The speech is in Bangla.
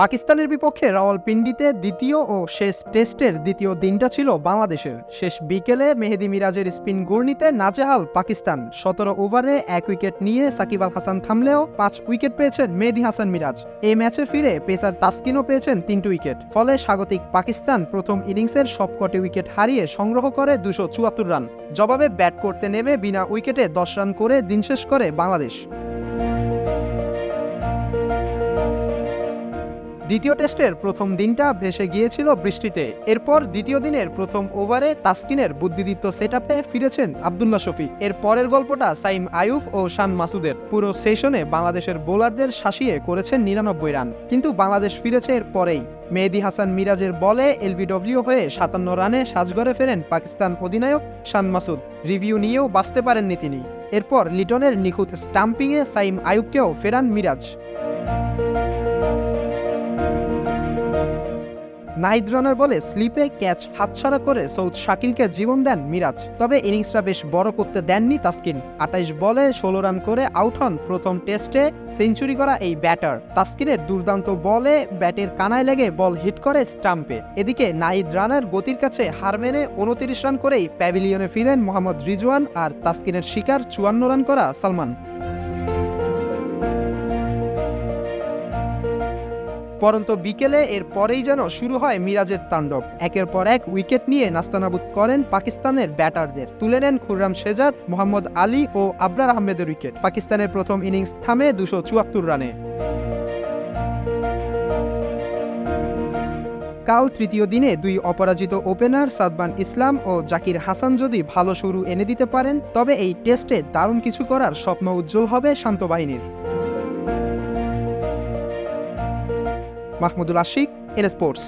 পাকিস্তানের বিপক্ষে রাওয়ালপিন্ডিতে দ্বিতীয় ও শেষ টেস্টের দ্বিতীয় দিনটা ছিল বাংলাদেশের। শেষ বিকেলে মেহেদী মিরাজের স্পিন ঘূর্ণিতে নাজেহাল পাকিস্তান। ১৭ ওভারে ১ উইকেট নিয়ে সাকিব আল হাসান থামলেও ৫ উইকেট পেয়েছেন মেহেদী হাসান মিরাজ। এই ম্যাচে ফিরে পেসার তাসকিনও পেয়েছেন ৩টি উইকেট। ফলে স্বাগতিক পাকিস্তান প্রথম ইনিংসের সবকটি উইকেট হারিয়ে সংগ্রহ করে ২৭৪ রান। জবাবে ব্যাট করতে নেমে বিনা উইকেটে ১০ রান করে দিন শেষ করে বাংলাদেশ। দ্বিতীয় টেস্টের প্রথম দিনটা ভেসে গিয়েছিল বৃষ্টিতে। এরপর দ্বিতীয় দিনের প্রথম ওভারে তাসকিনের বুদ্ধিদীপ্ত সেটআপে ফিরেছেন আব্দুল্লাহ শফিক। এর পরের গল্পটা সাইম আইয়ুব ও শান মাসুদের। পুরো সেশনে বাংলাদেশের বোলারদের শাসিয়ে করেছেন ৯৯ রান, কিন্তু বাংলাদেশ ফিরেছে এর পরেই। মেহেদী হাসান মিরাজের বলে এলবিডব্লিউ হয়ে ৫৭ রানে সাজঘরে ফেরেন পাকিস্তান অধিনায়ক শান মাসুদ। রিভিউ নিয়েও বাঁচতে পারেননি তিনি। এরপর লিটনের নিখুঁত স্টাম্পিংয়ে সাইম আইয়ুবকেও ফেরান মিরাজ। নাহিদ রানার বলে স্লিপে ক্যাচ হাতছাড়া করে সৌদ শাকিলকে জীবন দেন মিরাজ। তবে ইনিংসটা বেশ বড় করতে দেননি তাসকিন। ২৮ বলে ১৬ রান করে আউট হন প্রথম টেস্টে সেঞ্চুরি করা এই ব্যাটার। তাসকিনের দুর্দান্ত বলে ব্যাটের কানায় লেগে বল হিট করে স্টাম্পে। এদিকে নাহিদ রানার গতির কাছে হার মেনে ২৯ রান করেই প্যাভিলিয়নে ফিরেন মোহাম্মদ রিজওয়ান আর তাসকিনের শিকার ৫৪ রান করা সালমান। পরন্ত বিকেলে এর পরেই যেন শুরু হয় মিরাজের তাণ্ডব। একের পর এক উইকেট নিয়ে নাস্তানাবুদ করেন পাকিস্তানের ব্যাটারদের। তুলে নেন খুররাম শেজাদ, মোহাম্মদ আলী ও আবরার আহমেদের উইকেট। পাকিস্তানের প্রথম ইনিংস থামে ২৭৪ রানে। কাল তৃতীয় দিনে দুই অপরাজিত ওপেনার সাদমান ইসলাম ও জাকির হাসান যদি ভালো শুরু এনে দিতে পারেন, তবে এই টেস্টে দারুণ কিছু করার স্বপ্ন উজ্জ্বল হবে শান্ত বাহিনীর। Mahmudul Ashik, N sports.